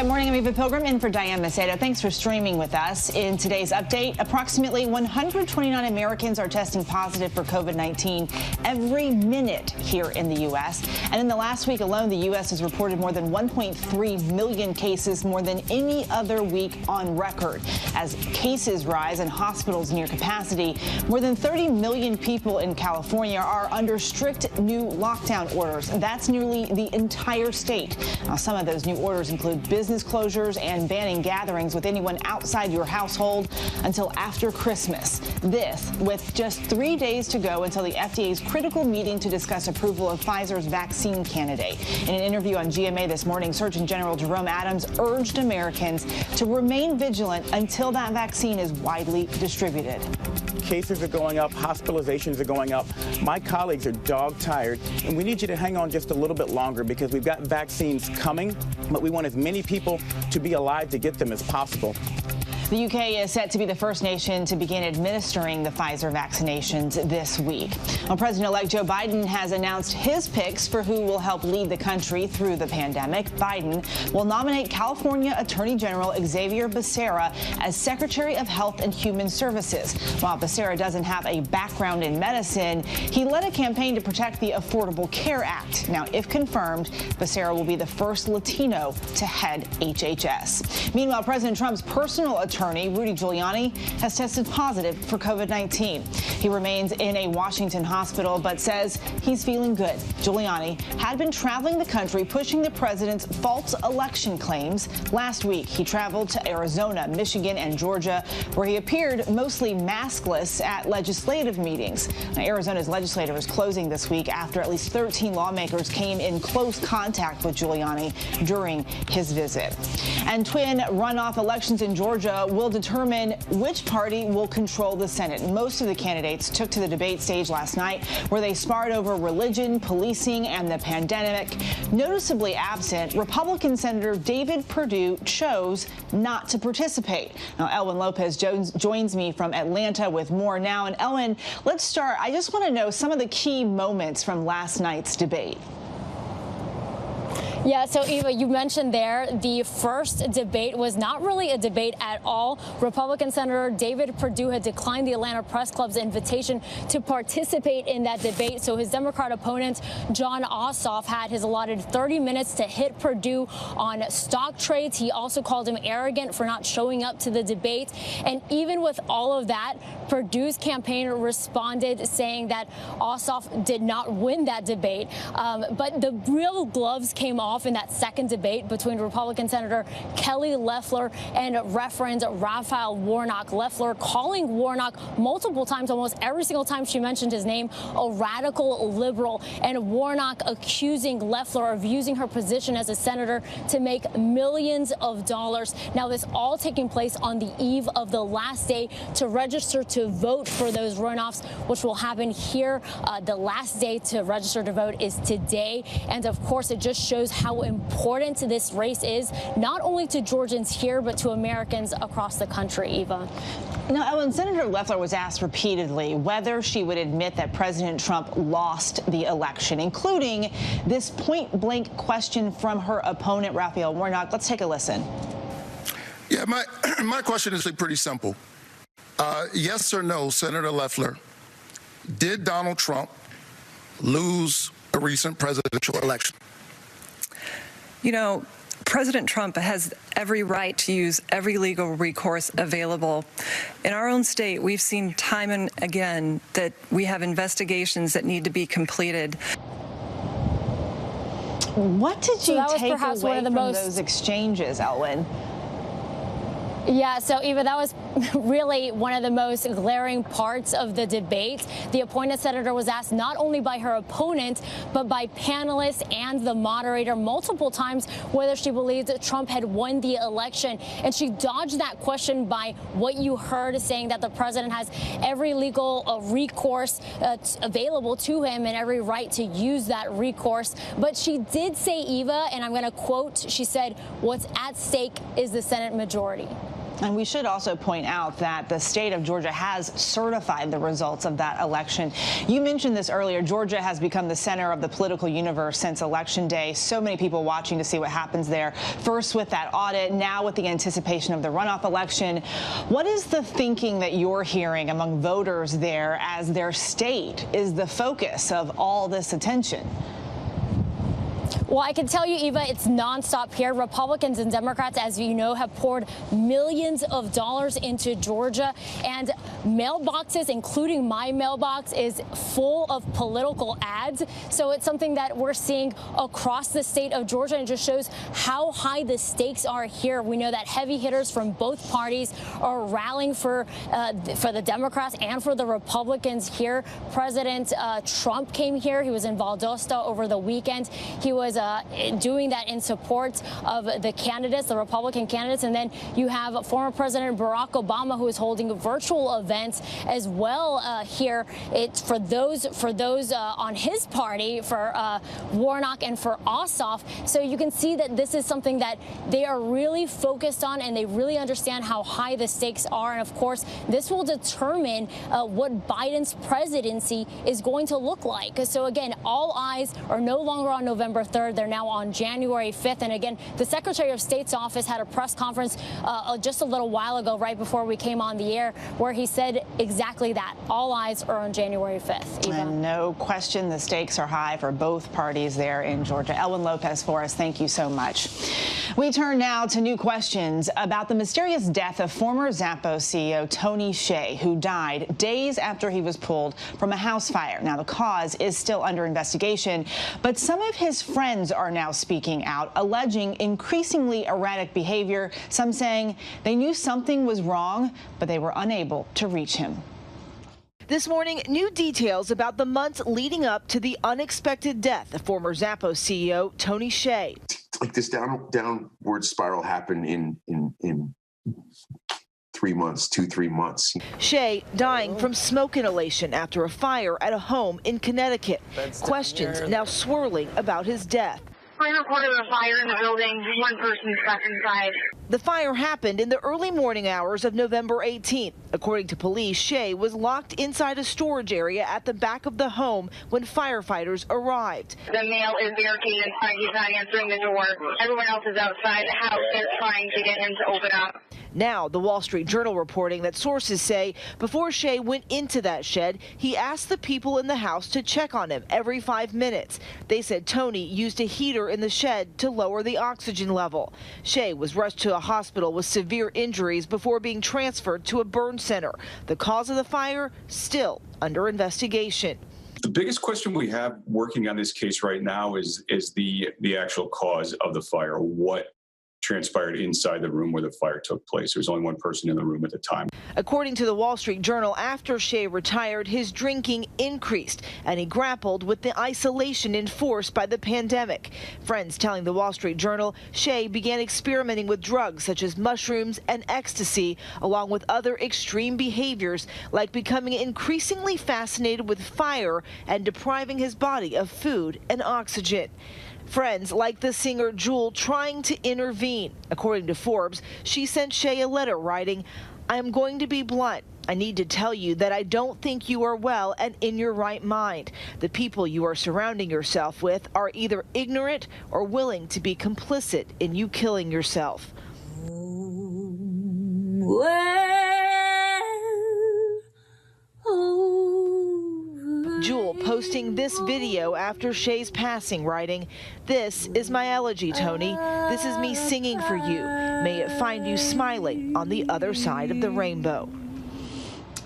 Good morning, I'm Eva Pilgrim in for Diane Macedo. Thanks for streaming with us. In today's update, approximately 129 Americans are testing positive for COVID-19 every minute here in the U.S. And in the last week alone, the U.S. has reported more than 1.3 million cases, more than any other week on record. As cases rise and hospitals near capacity, more than 30 million people in California are under strict new lockdown orders. That's nearly the entire state. Now, some of those new orders include business closures and banning gatherings with anyone outside your household until after Christmas. This with just 3 days to go until the FDA's critical meeting to discuss approval of Pfizer's vaccine candidate. In an interview on GMA this morning, Surgeon General Jerome Adams urged Americans to remain vigilant until that vaccine is widely distributed. Cases are going up, hospitalizations are going up. My colleagues are dog-tired, and we need you to hang on just a little bit longer because we've got vaccines coming, but we want as many people to be alive to get them as possible. The UK is set to be the first nation to begin administering the Pfizer vaccinations this week. Well, President-elect Joe Biden has announced his picks for who will help lead the country through the pandemic. Biden will nominate California Attorney General Xavier Becerra as Secretary of Health and Human Services. While Becerra doesn't have a background in medicine, he led a campaign to protect the Affordable Care Act. Now, if confirmed, Becerra will be the first Latino to head HHS. Meanwhile, President Trump's personal attorney, Rudy Giuliani, has tested positive for COVID-19. He remains in a Washington hospital, but says he's feeling good. Giuliani had been traveling the country pushing the president's false election claims. Last week, he traveled to Arizona, Michigan, and Georgia, where he appeared mostly maskless at legislative meetings. Now, Arizona's legislature is closing this week after at least 13 lawmakers came in close contact with Giuliani during his visit. And twin runoff elections in Georgia will determine which party will control the Senate. Most of the candidates took to the debate stage last night, where they sparred over religion, policing, and the pandemic. Noticeably absent, Republican Senator David Perdue chose not to participate. Now, Elwin Lopez joins me from Atlanta with more now. And Elwin, let's start. I just want to know some of the key moments from last night's debate. Yeah, so Eva, you mentioned there the first debate was not really a debate at all. Republican Senator David Perdue had declined the Atlanta Press Club's invitation to participate in that debate. So his Democrat opponent, Jon Ossoff, had his allotted 30 minutes to hit Perdue on stock trades. He also called him arrogant for not showing up to the debate. And even with all of that, Perdue's campaign responded saying that Ossoff did not win that debate. But the real gloves came off in that second debate between Republican Senator Kelly Loeffler and Reverend Raphael Warnock. Loeffler calling Warnock multiple times, almost every single time she mentioned his name, a radical liberal, and Warnock accusing Loeffler of using her position as a senator to make millions of dollars. Now, this all taking place on the eve of the last day to register to vote for those runoffs, which will happen here. The last day to register to vote is today. And of course, it just shows how important this race is, not only to Georgians here, but to Americans across the country, Eva. Now, Ellen, Senator Loeffler was asked repeatedly whether she would admit that President Trump lost the election, including this point-blank question from her opponent, Raphael Warnock. Let's take a listen. Yeah, my question is pretty simple. Yes or no, Senator Loeffler, did Donald Trump lose a recent presidential election? You know, President Trump has every right to use every legal recourse available. In our own state, we've seen time and again that we have investigations that need to be completed. What did you take away from most those exchanges, Elwin? Yeah, so Eva, that was really one of the most glaring parts of the debate. The appointed senator was asked not only by her opponent, but by panelists and the moderator multiple times whether she believed that Trump had won the election. And she dodged that question by what you heard, saying that the president has every legal recourse available to him and every right to use that recourse. But she did say, Eva, and I'm going to quote, she said, "What's at stake is the Senate majority." And we should also point out that the state of Georgia has certified the results of that election. You mentioned this earlier. Georgia has become the center of the political universe since Election Day. So many people watching to see what happens there. First with that audit, now with the anticipation of the runoff election. What is the thinking that you're hearing among voters there as their state is the focus of all this attention? Well, I can tell you, Eva, it's nonstop here. Republicans and Democrats, as you know, have poured millions of dollars into Georgia, and mailboxes, including my mailbox, is full of political ads. So it's something that we're seeing across the state of Georgia, and it just shows how high the stakes are here. We know that heavy hitters from both parties are rallying for the Democrats and for the Republicans here. President Trump came here. He was in Valdosta over the weekend. He was doing that in support of the candidates, the Republican candidates. And then you have former President Barack Obama, who is holding virtual events as well here. It's for those on his party, for Warnock and for Ossoff. So you can see that this is something that they are really focused on, and they really understand how high the stakes are. And of course, this will determine what Biden's presidency is going to look like. So again, all eyes are no longer on November 3rd. They're now on January 5th. And again, the Secretary of State's office had a press conference just a little while ago, right before we came on the air, where he said exactly that. All eyes are on January 5th. Eva. And no question, the stakes are high for both parties there in Georgia. Elwin Lopez for us. Thank you so much. We turn now to new questions about the mysterious death of former Zappos CEO Tony Hsieh, who died days after he was pulled from a house fire. Now, the cause is still under investigation, but some of his friends are now speaking out, alleging increasingly erratic behavior, some saying they knew something was wrong, but they were unable to reach him. This morning, new details about the months leading up to the unexpected death of former Zappos CEO Tony Hsieh. Like this downward spiral happened in 3 months, 2-3 months. Hsieh dying from smoke inhalation after a fire at a home in Connecticut. Questions now swirling about his death. I reported a fire in the building. One person stuck inside. The fire happened in the early morning hours of November 18th. According to police, Hsieh was locked inside a storage area at the back of the home when firefighters arrived. The male is barricaded inside. He's not answering the door. Everyone else is outside the house. They're trying to get him to open up. Now, the Wall Street Journal reporting that sources say before Hsieh went into that shed, he asked the people in the house to check on him every 5 minutes. They said Tony used a heater in the shed to lower the oxygen level. Hsieh was rushed to a hospital with severe injuries before being transferred to a burn center. The cause of the fire still under investigation. The biggest question we have working on this case right now is the actual cause of the fire. What transpired inside the room where the fire took place. There was only one person in the room at the time. According to the Wall Street Journal, after Hsieh retired, his drinking increased, and he grappled with the isolation enforced by the pandemic. Friends telling the Wall Street Journal, Hsieh began experimenting with drugs such as mushrooms and ecstasy, along with other extreme behaviors like becoming increasingly fascinated with fire and depriving his body of food and oxygen. Friends like the singer Jewel trying to intervene. According to Forbes, she sent Hsieh a letter writing, "I am going to be blunt. I need to tell you that I don't think you are well and in your right mind. The people you are surrounding yourself with are either ignorant or willing to be complicit in you killing yourself." Jewel posting this video after Hsieh's passing, writing, "This is my elegy, Tony. This is me singing for you. May it find you smiling on the other side of the rainbow."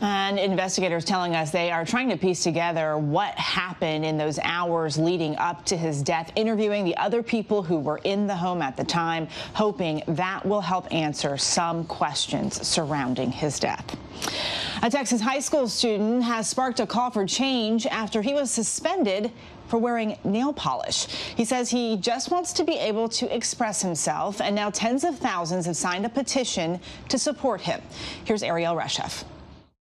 And investigators telling us they are trying to piece together what happened in those hours leading up to his death, interviewing the other people who were in the home at the time, hoping that will help answer some questions surrounding his death. A Texas high school student has sparked a call for change after he was suspended for wearing nail polish. He says he just wants to be able to express himself, and now tens of thousands have signed a petition to support him. Here's Ariel Reshef.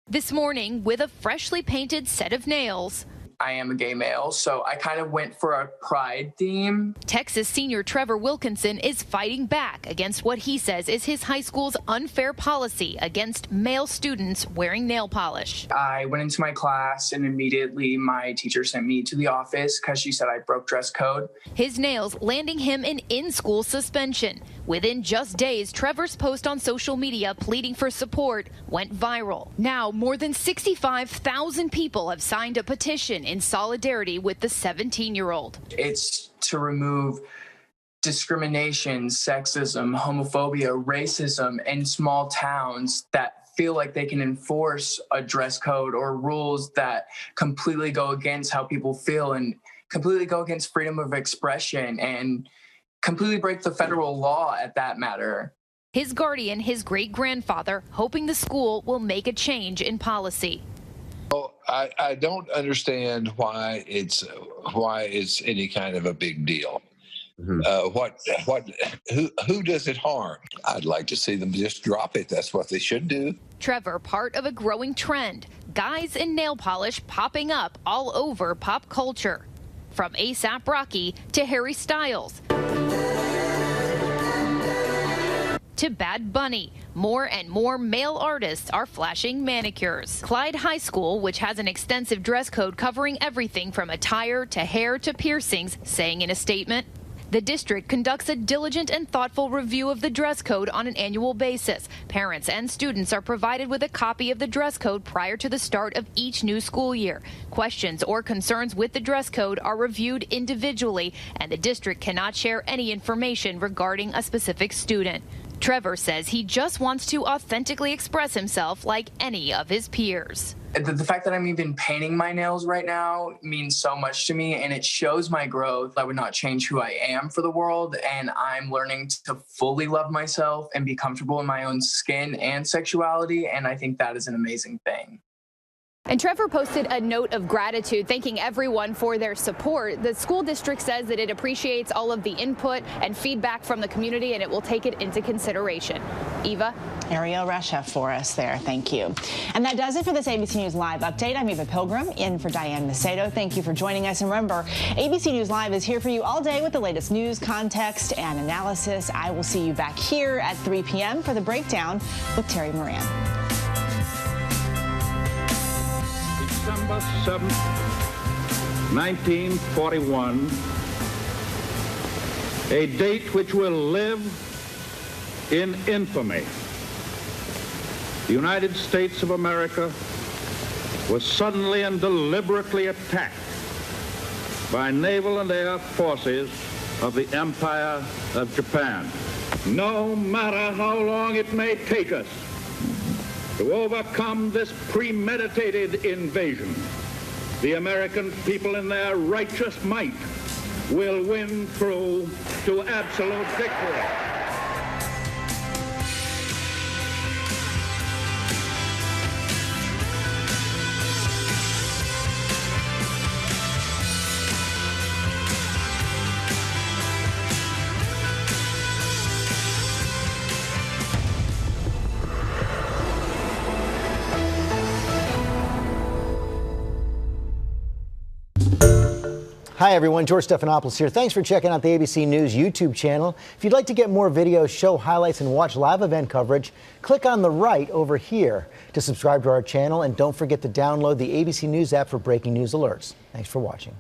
This morning, with a freshly painted set of nails, I am a gay male, so I kind of went for a pride theme. Texas senior Trevor Wilkinson is fighting back against what he says is his high school's unfair policy against male students wearing nail polish. I went into my class and immediately my teacher sent me to the office because she said I broke dress code. His nails landing him an in-school suspension. Within just days, Trevor's post on social media pleading for support went viral. Now, more than 65,000 people have signed a petition in solidarity with the 17-year-old. It's to remove discrimination, sexism, homophobia, racism in small towns that feel like they can enforce a dress code or rules that completely go against how people feel and completely go against freedom of expression and completely break the federal law at that matter. His guardian, his great-grandfather, hoping the school will make a change in policy. Well, I don't understand why it's any kind of a big deal. Who does it harm? I'd like to see them just drop it. That's what they should do. Trevor, part of a growing trend. Guys in nail polish popping up all over pop culture. From A$AP Rocky to Harry Styles to Bad Bunny, more and more male artists are flashing manicures. Clyde High School, which has an extensive dress code covering everything from attire to hair to piercings, saying in a statement, the district conducts a diligent and thoughtful review of the dress code on an annual basis. Parents and students are provided with a copy of the dress code prior to the start of each new school year. Questions or concerns with the dress code are reviewed individually, and the district cannot share any information regarding a specific student. Trevor says he just wants to authentically express himself like any of his peers. The fact that I'm even painting my nails right now means so much to me, and it shows my growth. I would not change who I am for the world, and I'm learning to fully love myself and be comfortable in my own skin and sexuality, and I think that is an amazing thing. And Trevor posted a note of gratitude, thanking everyone for their support. The school district says that it appreciates all of the input and feedback from the community, and it will take it into consideration. Eva? Ariel Resha for us there. Thank you. And that does it for this ABC News Live update. I'm Eva Pilgrim, in for Diane Macedo. Thank you for joining us. And remember, ABC News Live is here for you all day with the latest news, context, and analysis. I will see you back here at 3 p.m. for the breakdown with Terry Moran. December 7th, 1941, a date which will live in infamy. The United States of America was suddenly and deliberately attacked by naval and air forces of the Empire of Japan. No matter how long it may take us to overcome this premeditated invasion, the American people in their righteous might will win through to absolute victory. Hi everyone, George Stephanopoulos here. Thanks for checking out the ABC News YouTube channel. If you'd like to get more videos, show highlights, and watch live event coverage, click on the right over here to subscribe to our channel, and don't forget to download the ABC News app for breaking news alerts. Thanks for watching.